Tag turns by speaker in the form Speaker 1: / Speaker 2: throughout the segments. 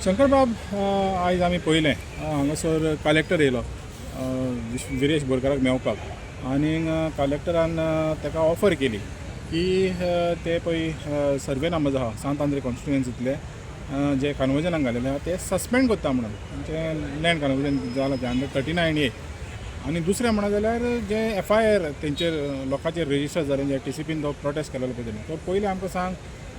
Speaker 1: शंकरबाब आयज आमी पळयलें हांगासर कलेक्टर येयलो विरेश बोरकाराक मेवपाक आनी कलेक्टरान ताका ऑफर केली की ते पळय सर्वे नंबर आहा सांत आंद्रे कॉन्स्टिट्युएन्सींतले जे कन्वर्जनाक घालेले आहा ते सस्पेंड करता म्हणून म्हणजे लँड कन्वर्जन जालां ते 139A आनी दुसरें म्हणा जाल्यार जे FIR तेंचेर लोकांचेर रेजिस्टर जालें जे TCPन तो प्रोटेस्ट केलेलो पळय तेणी तो पयलीं आमकां सांग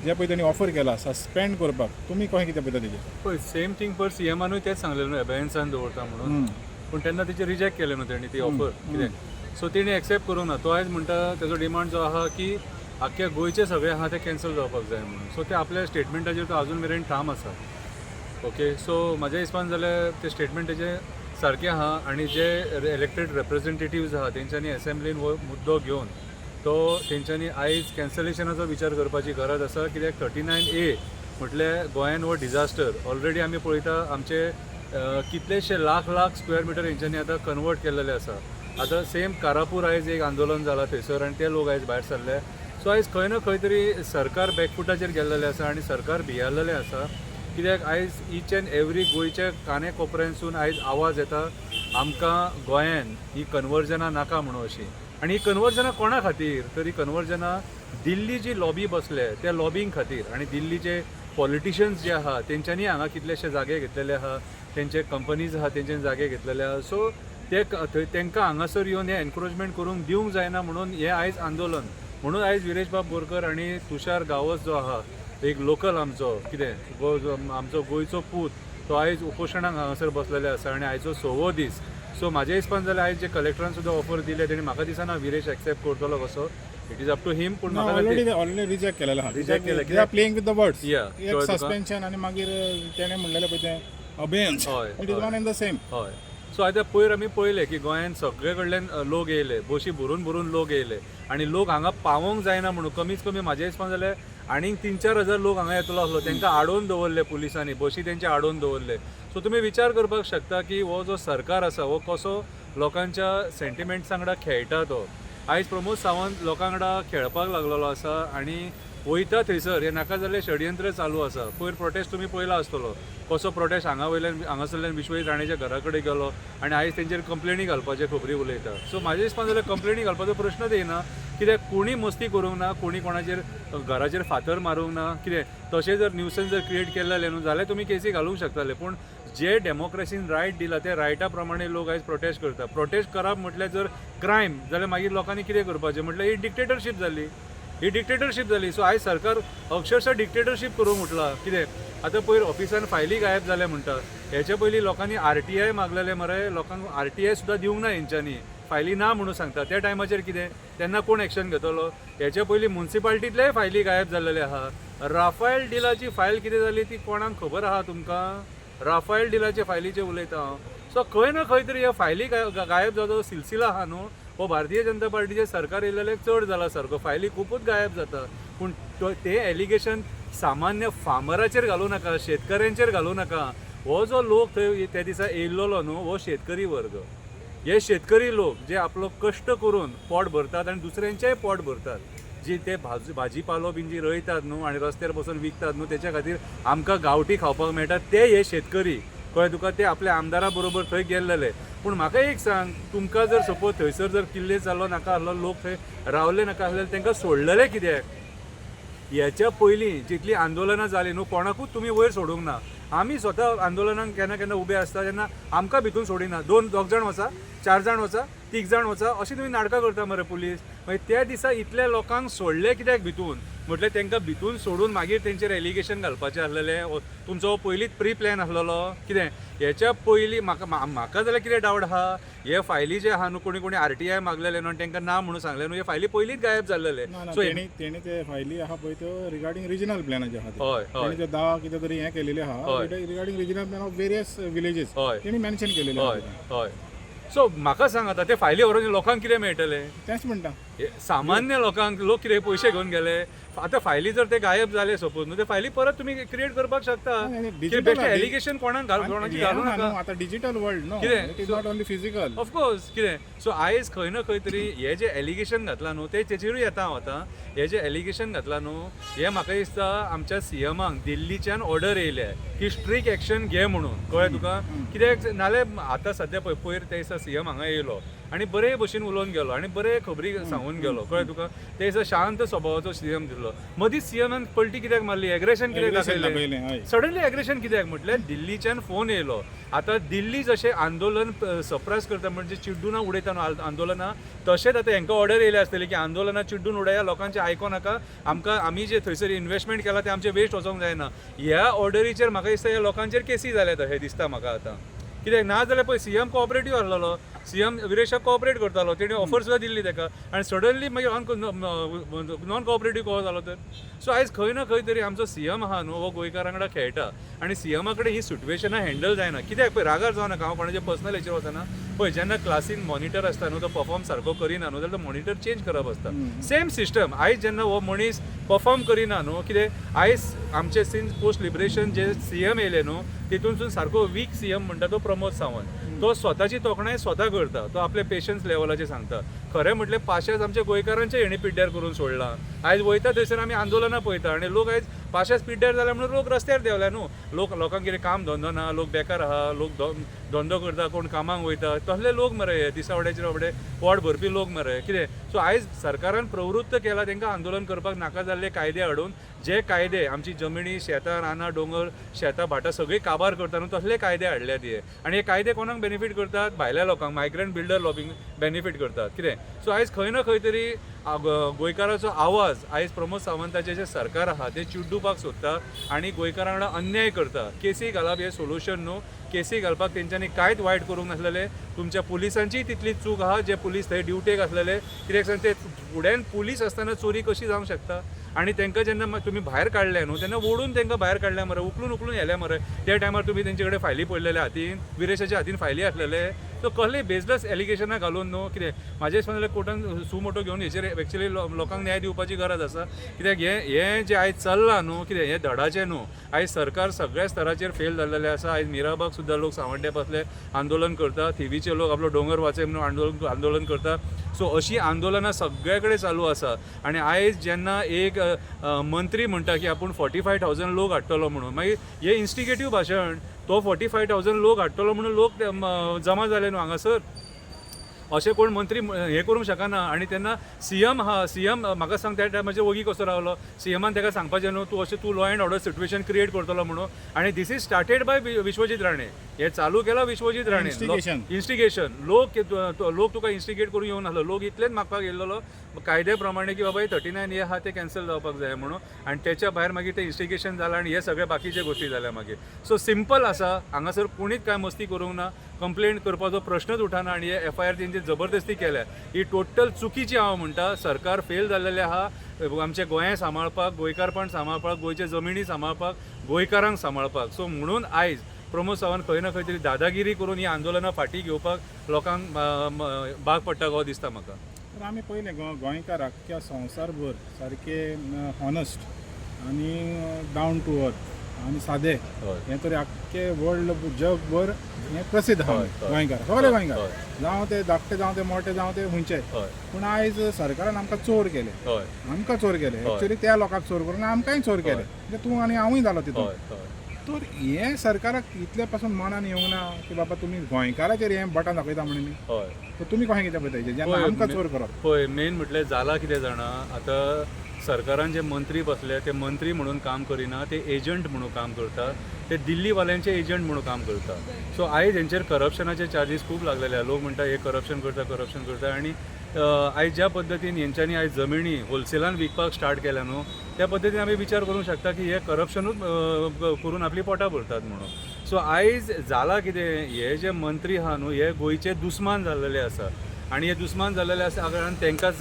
Speaker 1: जे पळय तेणी ऑफर केला सस्पेंड करपाक तुमी कशें कितें पळयता तेजेर
Speaker 2: पळय सेम थिंग पर CMनूय तेच सांगलेलें न्हू एबेन्सान दवरता म्हणून पूण तेन्ना तेचे रिजेक्ट केलें न्हू तेणी ती ऑफर कितें सो तेणी एक्सेप्ट करूंक ना तो आयज म्हणटा तेजो डिमांड जो आहा की आख्ख्या गोंयचे सगळे आहा ते कॅन्सल जावपाक जाय म्हणून सो ते आपल्या स्टेटमेंटाचेर तो आजून मेरेन ठाम आसा ओके सो म्हाज्या हिसपान जाल्यार ते स्टेटमेंट तेजें सारकें आहा आनी जे इलेक्टेड रिप्रेझेंटेटिव्स आहा तेंच्यांनी असेंब्लीन हो मुद्दो घेवन तो तेंच्यांनी आयज कॅन्सलेशनाचो विचार करपाची गरज आसा कित्याक 39A म्हटल्यार गोंयान हो डिजास्टर ऑलरेडी आमी पळयता आमचे कितलेशे लाख स्क्वेअर मिटर हेंच्यांनी आतां कन्वर्ट केल्लेले आसा आतां सेम कारापूर आयज एक आंदोलन जालां थंयसर आनी ते लोक आयज भायर सरले सो आयज खंय ना खंय तरी सरकार बॅकफुटाचेर गेल्लेलें आसा आनी सरकार भियारलेलें आसा कित्याक आयज ईच एंड एवरी गोंयच्या काने कोपऱ्यांसून आयज आवाज येता आमकां गोंयान ही कन्वर्जनां नाका म्हणून अशी आनी ही कन्वर्जनां कोणा खातीर तर ही कन्वर्जनां दिल्ली जी लॉबी बसले त्या लॉबींग खातीर आनी दिल्लीचे पॉलिटिशियन्स जे आहा तेंच्यांनी हांगा कितलेशे जागे घेतलेले आहा तेंचे कंपनीज आहा तेंच्यांनी जागे घेतलेले आहा सो ते तांकां हांगासर येवन हे एनक्रोचमेंट करूंक दिवंक जायना म्हणून हे आयज आंदोलन म्हणून आयज विरेशबाब बोरकर आनी तुषार गावस जो आहा एक लोकल आमचो कितें आमचो गोंयचो पूत तो आयज उपोशणाक हांगासर बसलेले आसा आनी आयचो 6वो दीस सो म्हाज्या हिसपान जाल्यार आयज जे कलेक्टरान सुद्दां ऑफर दिले तेणी म्हाका दिसना विरेश एक्सेप्ट करतलो कसो it is up to him पूण
Speaker 1: ऑलरेडी रिजेक्ट केलेलो आहा
Speaker 2: रिजेक्ट केले
Speaker 1: they are playing with the words
Speaker 2: एक
Speaker 1: सस्पेन्शन आनी मागीर तेणें म्हणलेलें पळय तें abeyance it is one and the same
Speaker 2: हय सो आतां पयर आमी पळयलें की गोंयान सगळे कडल्यान लोक येयले बशी भरून लोक येयले आनी लोक हांगा पावोंक जायना म्हणून कमीच कमी म्हाज्या हिसपान जाल्यार आनीक 3-4 हजार लोक हांगा येतलो आसलो तांकां आडोवन दवरले पुलिसांनी बशी तेंचे आडोवन दवरले सो तुमी विचार करपाक शकता की हो जो सरकार आसा हो कसो लोकांच्या सेंटिमेंट्स वांगडा खेळटा तो आयज प्रमोद सावंत लोकां वांगडा खेळपाक लागलेलो आसा आनी वयता थंयसर हे नाका जाल्लें षडयंत्र चालू आसा पयर प्रोटेस्ट तुमी पळयला आसतलो कसो प्रोटेस्ट हांगासरल्यान विश्वजीत राणेच्या घरा कडेन गेलो आनी आयज तेंचेर कंप्लेनी घालपाचे खबरी उलयता सो म्हाज्या हिसपान जाल्यार कंप्लेनी घालपाचो प्रश्नच येना कित्याक कोणी मस्ती करूंक ना कोणी कोणाचेर घराचेर फातर मारूंक ना कितें तशें जर न्यूसन्स जर क्रिएट केल्लें न्हू जाल्यार तुमी केसी घालूंक शकताले पूण जे डेमोक्रेसीन रायट दिला ते रायटा प्रमाणे लोक आयज प्रोटेस्ट करता प्रोटेस्ट करप म्हटल्यार जर क्रायम जाल्यार मागीर लोकांनी कितें करपाचें म्हटल्यार ही डिक्टेटरशीप जाली सो आयज सरकार अक्षरशः डिक्टेटरशीप करूंक उठला कितें आतां पयर ऑफिसान फायली गायब जाले म्हणटा हेच्या पयलीं लोकांनी RTI मागलेले मरे लोकांक RTI सुद्दां दिवंक ना हेंच्यांनी फायली ना म्हणून सांगता त्या टायमाचेर कितें तेन्ना कोण एक्शन घेतलो हेच्या पयलीं म्युन्सिपालिटींतलेय फायली गायब जाल्लेले आहा राफेल डिलाची फायल कितें जाली ती कोणाक खबर आहा तुमकां राफेल डिलाचे फायलीचे उलयता हांव सो खंय ना खंय तरी ह्या फायली गायब जावचो सिलसिला आहा न्हू हो भारतीय जनता पार्टीचे सरकार येयलेले चड जाला सारको फायली खूपच गायब जाता पूण ते एलिगेशन सामान्य फार्मराचेर घालूं नाका शेतकऱ्यांचेर घालूं नाका हो जो लोक थंय त्या दिसा येयल्लो न्हू हो शेतकरी वर्ग हे शेतकरी लोक जे आपलो कश्ट करून पोट भरतात आनी दुसऱ्यांचेय पोट भरतात जी ते भाजी पालो बीन जी रोयतात न्हू आनी रस्त्यार बसून विकतात न्हू तेच्या खातीर आमकां गांवठी खावपाक मेळटा ते हे शेतकरी कळ्ळें तुका ते आपल्या आमदारा बरोबर थंय गेल्लेले पूण म्हाका एक सांग तुमकां जर सपोज थंयसर जर किल्ले जाल्लो नाका आसलो लोक थंय रावले नाका आसलेले तांकां सोडलेले कित्याक हेच्या पयलीं जितलीं आंदोलनां जालीं न्हू कोणाकूच तुमी वयर सोडूंक ना आमी स्वता आंदोलनांक केन्ना उबे आसता तेन्ना आमकां भितून सोडिना 2 जाण वचा 4 जाण वचा 3 जाण वचा अशी तुमी नाटकां करता मरे पुलीस मागीर त्या दिसा इतल्या लोकांक सोडले कित्याक भितून म्हटल्यार तांकां भितून सोडून मागीर तेंचेर एलिगेशन घालपाचें आसलेलें तुमचो पयलींच प्री प्लॅन आसलेलो कितें हेच्या पयलीं म्हाका जाल्यार कितें डावट आहा हे फायली जे आहा न्हू कोणी RTI मागलेले न्हू तांकां ना म्हणून सांगलें न्हू हे फायली पयलींच गायब जाल्लेले
Speaker 1: सो तेणी ते फायली आहा पळय त्यो रिगार्डींग रिजनल प्लॅनाचे आहा तेणी ते 10 कितें तरी हें केलेले आहा regarding regional plan of various villages तेणी मेन्शन केलेले
Speaker 2: हय सो म्हाका सांग आतां ते फायली व्हरून लोकांक कितें मेळटलें
Speaker 1: तेंच म्हणटा
Speaker 2: सामान्य लोकांक लोक कितें पयशे घेवन गेले आतां फायली जर ते गायब जाले सपोज न्हू ते फायली परत तुम्ही क्रिएट करपाक शकता
Speaker 1: digital
Speaker 2: एलिगेशन कोणाक घालू नाका
Speaker 1: आता डिजिटल वर्ल्ड नो
Speaker 2: कितें?
Speaker 1: It is not only physical
Speaker 2: of course कितें सो आयज खंय ना खंय तरी हे जे एलिगेशन घातला न्हू तेचेरूय येता हांव आतां हे जे एलिगेशन घातला न्हू हे म्हाका दिसता आमच्या सीएमाक दिल्लीच्यान ऑर्डर येयल्या की स्ट्रिक्ट एक्शन घे म्हणून कळ्ळें तुका कित्याक नाल्यार आतां सद्या पयर ते दिसा सीएम हांगा येयलो आनी बरे भशेन उलोवन गेलो आनी बरे खबरी सांगून गेलो कळ्ळें तुका ते दिसा शांत स्वभावाचो सीएम दिसलो मदींच सीएमान पलटी कित्याक मारली एग्रेशन कित्याक दाखयलें सडनली एग्रेशन कित्याक म्हटल्यार दिल्लीच्यान फोन येयलो आतां दिल्ली जशें आंदोलन सप्रायज करता म्हणजे चिड्डूना उडयता न्हू आंदोलनां तशेंच आतां हांकां ऑर्डर येयले आसतली की आंदोलनां चिड्डून उडया लोकांचें आयको नाका आमी जे थंयसर इन्व्हेस्टमेंट केला ते आमचें वेस्ट वचोंक जायना ह्या ऑर्डरीचेर म्हाका दिसता ह्या लोकांचेर केसी जाल्यात हे दिसता म्हाका आतां कित्याक ना जाल्यार पळय सीएम कोऑपरेटीव आसलेलो सीएम विरेशाक कोऑपरेट करतालो तेणी ऑफर सुद्दां दिल्ली ताका आनी सडनली मागीर नॉन कोऑपरेटीव कसो जालो तर सो आयज खंय ना खंय तरी आमचो सीएम आहा न्हू हो गोंयकारां वांगडा खेळटा आनी सीएमा कडेन ही सिट्युएशनां हँडल जायना कित्याक पळय रागार जावं नाका हांव कोणाच्या पर्सनल हेचेर वचना पळय जेन्ना क्लासीन मॉनिटर आसता न्हू तो परफॉर्म सारको करिना न्हू जाल्यार तो मॉनिटर चेंज करप आसता सेम सिस्टम आयज जेन्ना हो मनीस परफॉर्म करिना न्हू कितें आयज आमचे सिन्स पोस्ट लिबरेशन जे सीएम येयले न्हू तितूनसून सारको वीक सीएम म्हणटा तो प्रमोद सावंत तो स्वताची तोखणाय स्वता करता तो आपले पेशन्स लेवलाचेर सांगता खरें म्हटल्यार पाशेंस आमच्या गोंयकारांचे हेणी पिड्ड्यार करून सोडला आयज वयता थंयसर आमी आंदोलनां पळयता आनी लोक आयज पाशेंस पिड्ड्यार जाल्या म्हणून लोक रस्त्यार देवल्या न्हू लोकांक कितें काम धंदो ना लोक बेकार आहा लोक धंदो करता कोण कामाक वयता तसले लोक मरे हे दिसावड्याचे रोबडे पोट भरपी लोक मरे कितें सो आयज सरकारान प्रवृत्त केला तांकां आंदोलन करपाक नाका जाल्ले कायदे हाडून जे कायदे आमची जमिनी शेतां रानां दोंगर शेतां भाटां सगळीं काबार करता न्हू तसले कायदे हाडल्यात हे आनी हे कायदे कोणाक बेनिफीट करतात भायल्या लोकांक मायग्रंट बिल्डर लॉबींग बेनिफीट करतात कितें सो आयज खंय ना खंय तरी गोंयकाराचो आवाज आयज प्रमोद सावंताचें जें सरकार आहा तें चिड्डुपाक सोदता आनी गोंयकारां वांगडा अन्याय करता केसी घालप हें सोल्युशन न्हू केसी घालपाक तेंच्यांनी कांयच वायट करूंक नासलेले तुमच्या पुलिसांचीय तितलीच चूक आहा जे पुलीस थंय ड्युटेक आसलेले कित्याक सांग ते फुड्यान पुलीस आसतना चोरी कशी जावंक शकता आनी तांकां जेन्ना तुमी भायर काडले न्हू तेन्ना ओडून तांकां भायर काडल्या मरे उखलून येले मरे त्या टायमार तुमी तेंचे कडेन फायली पडलेले हातीन विरेशाच्या हातीन फायली आसलेले सो कसले बेजलस एलिगेशनां घालून न्हू कितें म्हाजे दिसता जाल्यार कोर्टान सुमोटो घेवन हेचेर एक्चुअली लोकांक न्याय दिवपाची गरज आसा कित्याक हें जें आयज चल्लां न्हू कितें हें धडाचें न्हू आयज सरकार सगळ्या स्तराचेर फेल जाल्लेलें आसा आयज मिराबाग सुद्दां लोक सावड्ड्या बसले आंदोलन करता थिवीचे लोक आपलो दोंगर वाचय म्हणून आंदोलन करता सो अशीं आंदोलनां सगळे कडेन चालू आसा आनी आयज जेन्ना एक मंत्री म्हणटा की आपूण 45,000 लोक हाडटलो म्हणून मागीर हें इन्स्टिगेटीव भाशण तो 45,000 लोक हाडटलो म्हणून लोक जमा जाले न्हू हांगासर अशें कोण मंत्री हें करूंक शकना आनी तेन्ना सीएम आहा सीएम म्हाका सांग त्या टायमाचेर वगी कसो रावलो सीएमान ताका सांगपाचें न्हू तूं law and order situation create करतलो म्हणून आनी this is started by Vishwajit Rane हे चालू केलां विश्वजीत राणे इन्स्टिगेशन लोक तुका इन्स्टिगेट करून येवं नासलो लोक इतलेंच मागपाक येयल्लो कायद्या प्रमाणे की बाबा 39 ए आहा ते कॅन्सल जावपाक जाय म्हणून आनी तेच्या भायर मागीर तें इन्स्टिगेशन जालां आनी हे सगळे बाकीचे गोश्टी जाल्या मागीर सो सिंपल आसा हांगासर कोणीच कांय मस्ती करूंक ना कंप्लेंट करपाचो प्रश्नच उठाना आनी हे FIR तेंची जबरदस्ती केल्या ही टोटल चुकीची हांव म्हणटा सरकार फेल जाल्लेलें आहा आमचे गोंय सांबाळपाक गोंयकारपण सांबाळपाक गोंयचे जमिनी सांबाळपाक गोंयकारांक सांबाळपाक सो म्हणून आयज प्रमोद सावंत खंय ना खंय तरी दादागिरी करून ही आंदोलनां फाटीं घेवपाक लोकांक भाग पडटा गो दिसता म्हाका
Speaker 1: तर आमी पयले गोंयकार आख्ख्या संवसारभर सारके हॉनस्ट आनी डावन टू अर्थ आनी सादे हें तरी आख्खे वर्ल्ड जगभर हें प्रसिद्ध आहा गोंयकार सगळे गोंयकार जावं ते धाकटे जावं ते मोठे जावं ते खंयचे पूण आयज सरकारान आमकां चोर केले आमकां चोर केले एक्चुअली त्या लोकांक चोर करून आमकांय चोर केले म्हणजे तूं आनी हांवूय जालो तितून तर हें सरकाराक इतले पासून मनान येवंक ना की बाबा तुमी गोंयकाराचेर हें बटन दाखयता म्हणून तर तुमी कशें कितें पळयता जेन्ना आमकां चोर करप
Speaker 2: पळय मेन म्हटल्यार जाला कितें जाणा आतां सरकारान जे मंत्री बसले ते मंत्री म्हणून काम करिना ते एजंट म्हणून काम करता ते दिल्लीवाल्यांचे एजंट म्हणून काम करता सो आयज हेंचेर करप्शनाचे चार्जीस खूब लागलेले लोक म्हणटा हे करप्शन करता आनी आयज ज्या पद्दतीन हेंच्यांनी आयज जमिनी होलसेलान विकपाक स्टार्ट केल्या न्हू त्या पद्दतीन आमी विचार करूंक शकता की हे करप्शनूच करून आपली पोटां भरतात म्हणून सो आयज जाला कितें हे जे मंत्री आहा न्हू हे गोंयचे दुस्मान जाल्लेले आसा आनी हे दुस्मान जाल्लेले आसा कारण तांकां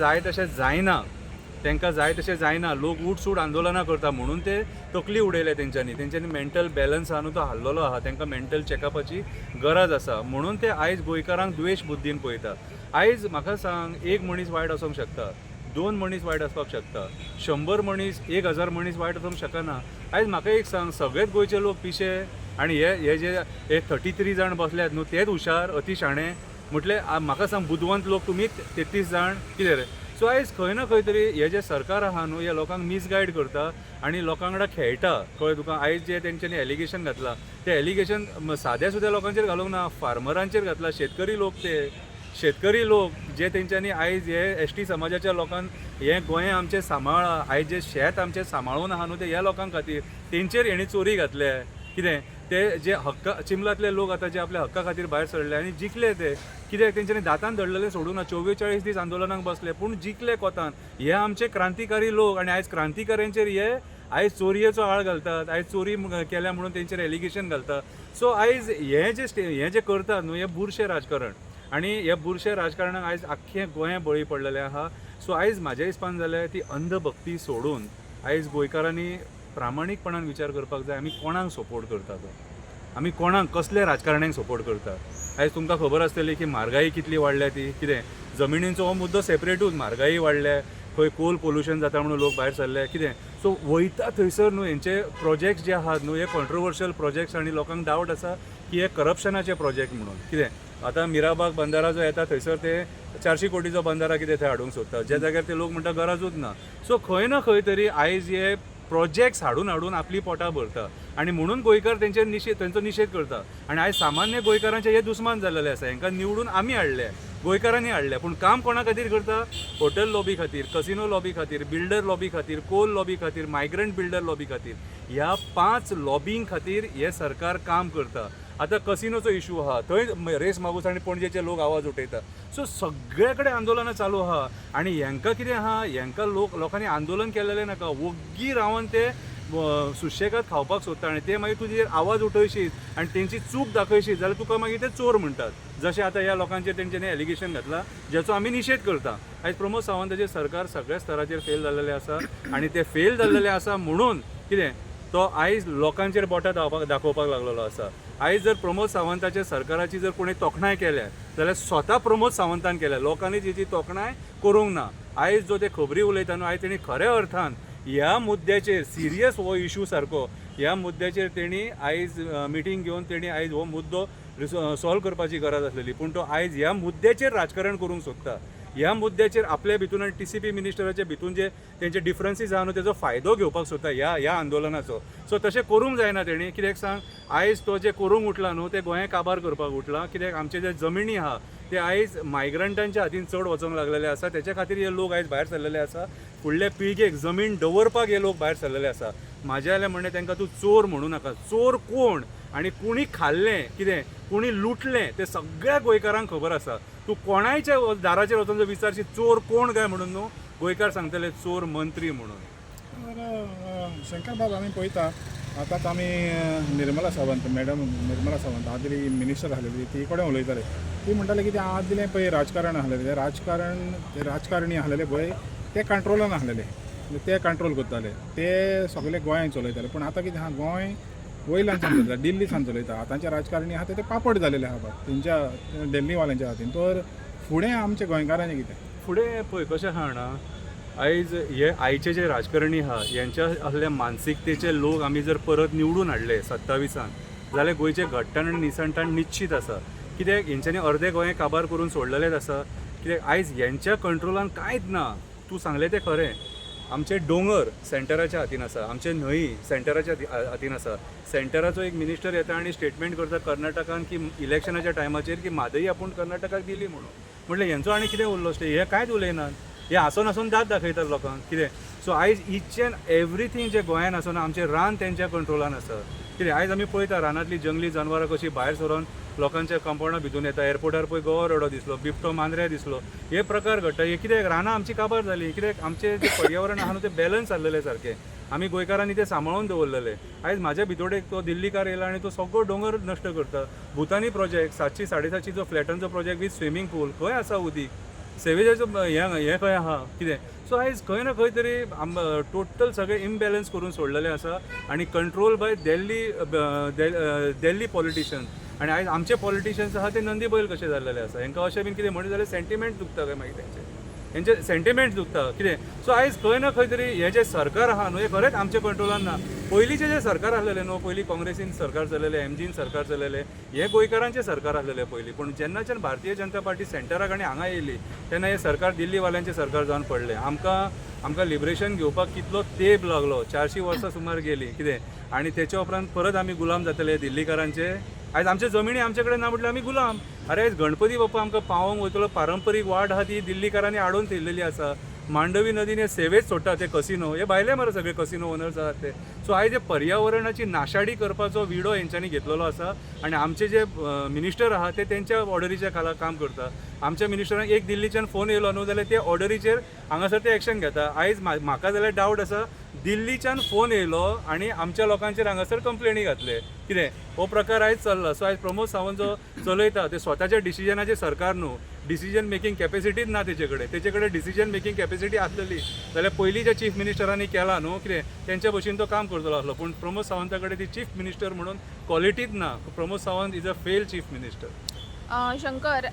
Speaker 2: जाय तशें जायना लोक उठसूट आंदोलनां करता म्हणून ते तकली उडयले तेंच्यांनी मेंटल बॅलन्स आहा न्हू तो हाल्लेलो आहा तांकां मेंटल चॅकअपाची गरज आसा म्हणून ते आयज गोंयकारांक द्वेश बुद्दीन पळयता आयज म्हाका सांग एक मनीस वायट आसूंक शकता 2 मनीस वायट आसपाक शकता, 100 मनीस 1000 मनीस वायट आसूंक शकना. आयज म्हाका एक सांग, सगळेच गोंयचे लोक पिशे आनी हे जे 33 जाण बसल्यात न्हू तेच हुशार अति शाणे म्हटले. म्हाका सांग, बुदवंत लोक तुमी 33 जाण कितें रे? सो आयज खंय ना खंय तरी हे जे सरकार आहा न्हू हे लोकांक मिसगायड करता आनी लोकां वांगडा खेळटा. कळ्ळें तुका? आयज जे तेंच्यांनी एलिगेशन घातलां ते एलिगेशन साद्या सुद्या लोकांचेर घालूंक ना, फार्मरांचेर घातला. शेतकरी लोक जे तेंच्यांनी आयज हे ST समाजाच्या लोकांक हे गोंय आमचें सांबाळ, आयज जे शेत आमचें सांबाळून आहा न्हू ते ह्या लोकां खातीर तेंचेर हेणी चोरी घातल्या. कितें ते जे चिंबलातले लोक आतां जे आपल्या हक्का खातीर भायर सरले आनी जिखले ते कित्याक तेंच्यांनी दातान धरलेले सोडून 44 दीस आंदोलनाक बसले पूण जिखले कोतान. हे आमचे क्रांतिकारी लोक आनी आयज क्रांतिकाऱ्यांचेर हे आयज चोरयेचो आळ घालतात, आयज चोरी केल्या म्हणून तेंचेर एलिगेशन घालतात. सो आयज हे जे करतात न्हू हे बुरशें राजकारण आनी हे बुरशें राजकारणाक आयज आख्खें गोंय बळी पडलेलें आहा. सो आयज म्हाज्या हिसपान जाल्यार ती अंधभक्ती सोडून आयज गोंयकारांनी प्रामाणीकपणान विचार करपाक जाय आमी कोणाक सपोर्ट करता तो, आमी कोणाक कसले राजकारण्यांक सपोर्ट करता. आयज तुमकां खबर आसतली की म्हारगाई कितली वाडल्या ती. कितें जमिनींचो हो मुद्दो सेपरेटूच, म्हारगाई वाडल्या, खंय कोल पोल्युशन जाता म्हणून लोक भायर सरले. कितें सो वयता थंयसर न्हू हेंचे प्रोजेक्ट्स जे आहात न्हू हे कॉन्ट्रोवर्शियल प्रोजेक्ट्स आनी लोकांक डावट आसा की हे करप्शनाचे प्रोजेक्ट म्हणून. कितें आतां मिराबाग बंदारा जो येता थंयसर ते 400 कोटीचो बंदारा कितें थंय हाडूंक सोदता, ज्या जाग्यार ते लोक म्हणटा गरजूच ना. सो खंय ना खंय तरी आयज हे प्रोजेक्ट्स हाडून आपली पोटां भरता आनी म्हणून गोंयकार तेंचो निशेध करता. आनी आयज सामान्य गोंयकारांचे हे दुस्मान जाल्लेले आसा. हांकां निवडून आमी हाडले, गोंयकारांनी हाडले, पूण काम कोणा खातीर करता? हॉटेल लॉबी खातीर, कसिनो लॉबी खातीर, बिल्डर लॉबी खातीर, कोल लॉबी खातीर, मायग्रंट बिल्डर लॉबी खातीर. ह्या 5 लॉबींग खातीर हे सरकार काम करता. आतां कसिनोचो इशू आहा थंय रेस मागूस आनी पणजेचे लोक आवाज उठयता. सो सगळे कडेन आंदोलनां चालू आहा आनी हांकां कितें आहा, हांकां लोकांनी आंदोलन केलेलें नाका, वग्गी रावन ते सुशेगाद खावपाक सोदता आनी ते मागीर तुजेर आवाज उठयशीत आनी तेंची चूक दाखयशीत जाल्यार तुका मागीर ते चोर म्हणटात. जशें आतां ह्या लोकांचेर तेंच्यांनी एलिगेशन घातलां जाचो आमी निशेध करता. आयज प्रमोद सावंताचें सरकार सगळ्या स्तराचेर फेल जाल्लेलें आसा आनी ते फेल जाल्लेलें आसा म्हणून कितें तो आयज लोकांचेर बोटां दाखोवपाक लागलेलो आसा. आयज जर प्रमोद सावंताच्या सरकाराची जर कोणी तोखणाय केल्या जाल्यार स्वता प्रमोद सावंतान केल्या, लोकांनी तेची तोखणाय करूंक ना. आयज जो ते खबरी उलयता न्हू आयज तेणी खऱ्या अर्थान ह्या मुद्द्याचेर सिरियस हो इशू सारको ह्या मुद्द्याचेर तेणी आयज मिटींग घेवन तेणी आयज हो मुद्दो सॉल्व करपाची गरज आसलेली. पूण तो आयज ह्या मुद्द्याचेर राजकारण करूंक सोदता. ह्या मुद्द्याचेर आपल्या भितून आनी TCP मिनिस्टराच्या भितून जे तेंचे डिफरन्सीस आहा न्हू तेजो फायदो घेवपाक सोदता ह्या आंदोलनाचो. सो तशें करूंक जायना तेणी. कित्याक सांग, आयज तो जे करूंक उठला न्हू ते गोंया काबार करपाक उठला. कित्याक आमचे जे जमिनी आहा ते आयज मायग्रंटांच्या हातीन चड वचोंक लागलेले आसा. तेच्या खातीर हे लोक आयज भायर सरलेले आसा. फुडले पिळगेक जमीन दवरपाक हे लोक भायर सरलेले आसा. म्हाज्या जाल्यार म्हणणें तांकां तूं चोर म्हणूं नाका. चोर कोण आनी कुणी खाल्लें, कितें कुणी लुटलें तें सगळ्या गोंयकारांक खबर आसा. तूं कोणायच्या दाराचेर वचून जर विचारशी चोर कोण काय म्हणून न्हू गोंयकार सांगतले चोर मंत्री म्हणून.
Speaker 1: शंकर बाब आमी पळयता आतांच आमी निर्मला सावंत मॅडम निर्मला सावंत आदली मिनिस्टर आसलेली ती कडेन उलयताले. ती म्हणटाले की तें आदलें पळय राजकारण आसलेलें ते राजकारणी आसलेले पळय ते कंट्रोलान आसलेले, ते कंट्रोल करताले, ते सगळे गोंयांत चलयताले. पूण आतां कितें आहा, गोंय वयल्यानच्यान चलयता, दिल्लीसान चलयता. आतांचे राजकारणी आहा ते पापड जालेले आहा तेंच्या दिल्लीवाल्यांच्या हातीन. तर फुडें आमच्या गोंयकारांचें कितें?
Speaker 2: फुडें पळय कशें आहा जाणा, आयज हे आयचे जे राजकारणी आहा यांच्या असल्या मानसिकतेचे लोक आमी जर परत निवडून हाडले 27 जाल्यार गोंयचे घट्टण आनी निसणटाण निश्चित आसा. कित्याक हेंच्यांनी अर्दे गोंय काबार करून सोडलेलेच आसा. कित्याक आयज हेंच्या कंट्रोलान कांयच ना. तूं सांगलें तें खरें, आमचे दोंगर सेंटराच्या हातीन आसा, आमचे न्हंय सेंटराच्या हातीन आसा. सेंटराचो एक मिनिस्टर येता आनी स्टेटमेंट करता कर्नाटकान की इलेक्शनाच्या टायमाचेर की म्हादई आपूण कर्नाटकाक दिली म्हणून. म्हटलें हेंचो आनी कितें उरलो स्टे, हे कांयच उलयनात. हे आसून दात दाखयतात लोकांक. कितें सो आयज इच एंड एवरीथींग जे गोंयान आसना आमचें रान तेंच्या कंट्रोलान आसा. कितें आयज आमी पळयता रानांतली जंगली जनवरां कशी भायर सरोन लोकांच्या कंपाउंडा भितून येता. एअरपोर्टार पळय गोवर रेडो दिसलो, बिबटो मांद्रे दिसलो, हे प्रकार घडटा. हे कित्याक रानां आमची काबार जाली. कित्याक आमचें जे पर्यावरण आहा न्हू तें बॅलन्स जाल्लेलें सारकें. आमी गोंयकारांनी ते सांबाळून दवरलेले. आयज म्हाज्या भितोडेक तो दिल्लीकार येयला आनी तो सगळो डोंगर नश्ट करता. भुतानी प्रोजेक्ट 700-750 फ्लॅटांचो प्रोजेक्ट वीथ स्विमींग पूल, खंय आसा उदीक? सेवेजाचो हें खंय आहा? कितें सो आयज खंय ना खंय तरी टोटल सगळें इम्बॅलन्स करून सोडलेलें आसा आनी कंट्रोल बाय दिल्ली पॉलिटिशियन्स. आनी आयज आमचे पॉलिटिशियन्स आहा ते नंदी बैल कशे जाल्लेले आसा. हांकां अशें बीन कितें म्हणलें जाल्यार सेंटिमेंट दुखता काय मागीर तेंचे. हेंचे सेंटिमेंट्स दुखता कितें. सो आयज खंय ना खंय तरी हे जे सरकार आहा न्हू हे खरेंच आमच्या कंट्रोलान ना. पयलींचे जे सरकार आसलेले न्हू, पयलीं काँग्रेसीन सरकार चलयले, एमजीन सरकार चलयले, हे गोंयकारांचे सरकार आसलेले पयलीं. पूण जेन्नाच्यान भारतीय जनता पार्टी सेंटराक आनी हांगा येयली तेन्ना हे सरकार दिल्लीवाल्यांचें सरकार जावन पडलें. आमकां लिबरेशन घेवपाक कितलो तेंप लागलो, 400 वर्सां सुमार गेली कितें. आनी तेच्या उपरांत परत आमी गुलाम जातले दिल्लीकारांचे. आयज आमचे जमिनी आमचे कडेन ना म्हटल्यार आमी गुलाम. अरे आयज गणपती बाप्पा आमकां पावोवंक वयतलो पारंपरीक वाट आहा ती दिल्लीकारांनी हाडून ठेयलेली आसा. मांडवी नदीन हे सेवेच सोडटा ते कसिनो, हे भायले मरे सगळे कसिनो ओनर्स आहात ते. सो आयज हे पर्यावरणाची नाशाडी करपाचो विडो हेंच्यांनी घेतलेलो आसा. आनी आमचे जे मिनिस्टर आहा ते तेंच्या ऑर्डरीच्या खाला काम करता. आमच्या मिनिस्टरांक एक दिल्लीच्यान फोन येयलो न्हू जाल्यार ते ऑर्डरीचेर हांगासर ते एक्शन घेता. आयज म्हाका जाल्यार डावट आसा दिल्लीच्यान फोन येयलो आनी आमच्या लोकांचेर हांगासर कंप्लेनी घातले कितें. हो प्रकार आयज चल्ला. सो आयज प्रमोद सावंत जो चलयता ते स्वताच्या डिसिजनाचे सरकार न्हू, डिसिजन मेकींग कॅपेसिटीच ना तेचे कडेन डिसिजन मेकींग कॅपेसिटी आसलेली जाल्यार पयलीं ज्या चीफ मिनिस्टरांनी केला न्हू कितें तेंच्या भशेन तो काम करतलो आसलो. पूण प्रमोद सावंता कडेन ती चीफ मिनिस्टर म्हणून क्वॉलिटीच ना. Pramod Sawant is a fail chief minister.
Speaker 3: Shankar,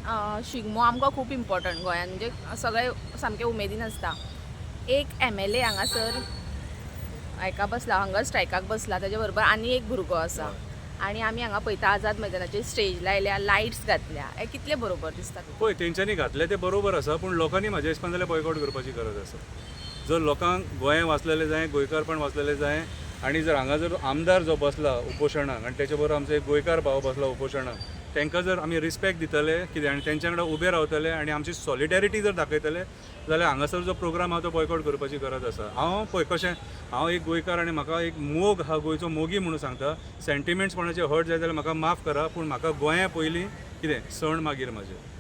Speaker 3: Shigmo आमकां खूब इम्पॉर्टंट गोंयांत, म्हणजे सगळे सामके उमेदीन आसता. एक MLA हांगासर हाका बसला, हांगा स्ट्रायकाक बसला, तेजे बरोबर आनी एक भुरगो आसा. आनी आमी हांगा पळयता आझाद मैदानाचेर स्टेज लायल्या, लायट्स घातल्या, हे कितले बरोबर दिसता?
Speaker 2: पळय तेंच्यांनी घातले ते बरोबर आसा, पूण लोकांनी म्हाज्या हिसपान जाल्यार बॉयकॉट करपाची गरज आसा. जर लोकांक गोंय वाचलेलें जाय, गोंयकारपण वाचलेलें जाय, आनी जर हांगा जर आमदार जो बसला उपोशणाक आनी तेच्या बरोबर आमचो एक गोंयकार भाव बसला उपोशणाक, तांकां जर आमी रिस्पेक्ट दितले कितें आनी तेंच्या वांगडा उबे रावतले आनी आमची सॉलिडॅरिटी जर दाखयतले जाल्यार हांगासर जो प्रोग्राम आहा तो बॉयकॉट करपाची गरज आसा. हांव एक गोंयकार आनी म्हाका एक मोग हा गोंयचो मोगी म्हणून सांगता. सेंटिमेंट्स कोणाचे हर्ट जाय जाल्यार म्हाका माफ करा, पूण म्हाका गोंया पयलीं कितें सण मागीर म्हाजे.